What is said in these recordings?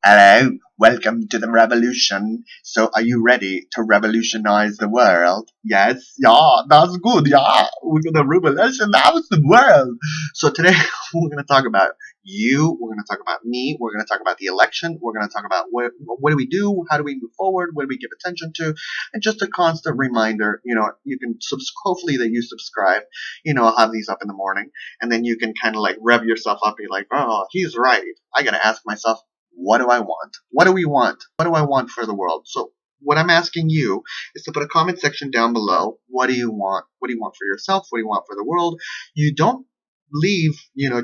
Hello, welcome to the revolution. So, are you ready to revolutionize the world? Yes, yeah, that's good. Yeah, we're gonna revolutionize the world. So today we're gonna talk about you. We're gonna talk about me. We're gonna talk about the election. We're gonna talk about what do we do? How do we move forward? What do we give attention to? And just a constant reminder. You can hopefully that you subscribe. I'll have these up in the morning, and then you can kind of like rev yourself up. Be like, oh, he's right. I gotta ask myself, what do I want? What do we want? What do I want for the world? So what I'm asking you is to put a comment section down below. What do you want? What do you want for yourself? What do you want for the world? You don't leave,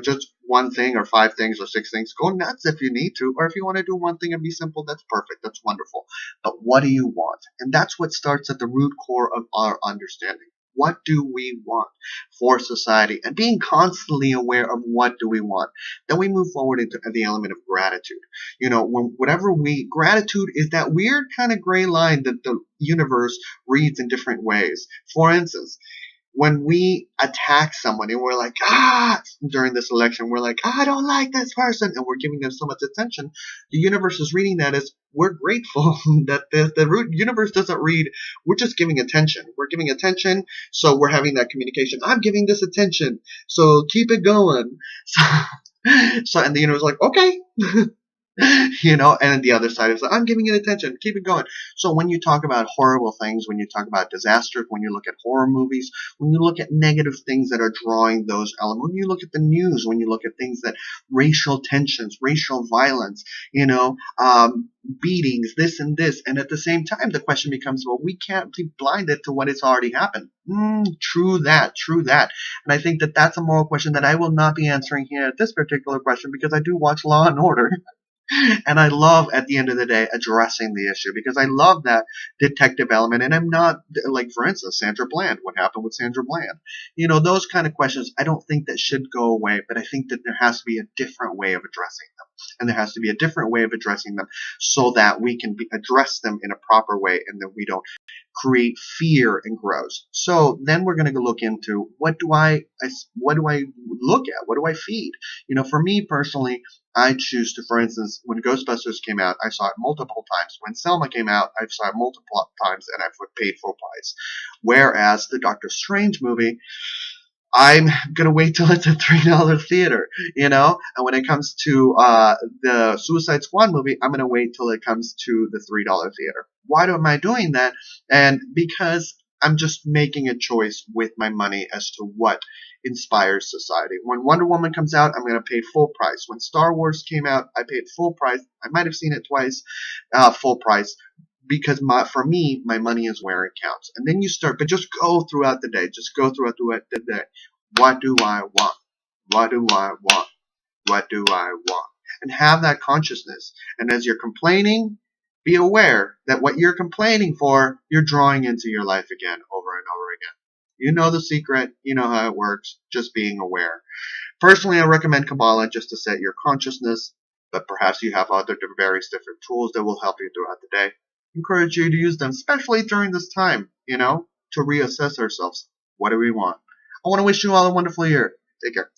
just one thing or five things or six things. Go nuts if you need to, or if you want to do one thing and be simple, that's perfect. That's wonderful. But what do you want? And that's what starts at the root core of our understanding. What do we want for society? And being constantly aware of what do we want. Then we move forward into the element of gratitude. Gratitude is that weird kind of gray line that the universe reads in different ways. For instance, when we attack someone and we're like, during this election, we're like, I don't like this person, and we're giving them so much attention, the universe is reading that as we're grateful that the universe doesn't read, we're just giving attention. We're giving attention, so we're having that communication. I'm giving this attention, so keep it going. And the universe is like, okay. And the other side is like, I'm giving it attention, keep it going. So when you talk about horrible things, when you talk about disaster, when you look at horror movies, when you look at negative things that are drawing those elements, when you look at the news, when you look at things that racial tensions, racial violence, beatings, this and this, and at the same time the question becomes, well, we can't be blinded to what has already happened. True that. And I think that that's a moral question that I will not be answering here at this particular question, because I do watch Law and Order. And I love, at the end of the day, addressing the issue, because I love that detective element. And I'm not, like, for instance, Sandra Bland. What happened with Sandra Bland? Those kind of questions, I don't think that should go away, but I think that there has to be a different way of addressing them. And there has to be a different way of addressing them so that we can address them in a proper way, and that we don't create fear and grows. So then we're going to look into what do I look at? What do I feed? For me personally, I choose to, for instance, when Ghostbusters came out, I saw it multiple times. When Selma came out, I saw it multiple times, and I've paid full price. Whereas the Doctor Strange movie, I'm going to wait till it's a $3 theater, And when it comes to the Suicide Squad movie, I'm going to wait till it comes to the $3 theater. Why am I doing that? And because I'm just making a choice with my money as to what inspires society. When Wonder Woman comes out, I'm going to pay full price. When Star Wars came out, I paid full price. I might have seen it twice, full price. Because for me, my money is where it counts. And then you start, but just go throughout the day. Just go throughout the day. What do I want? What do I want? What do I want? And have that consciousness. And as you're complaining, be aware that what you're complaining for, you're drawing into your life again, over and over again. You know the secret. You know how it works. Just being aware. Personally, I recommend Kabbalah just to set your consciousness, but perhaps you have other various different tools that will help you throughout the day. Encourage you to use them, especially during this time, to reassess ourselves. What do we want? I want to wish you all a wonderful year. Take care.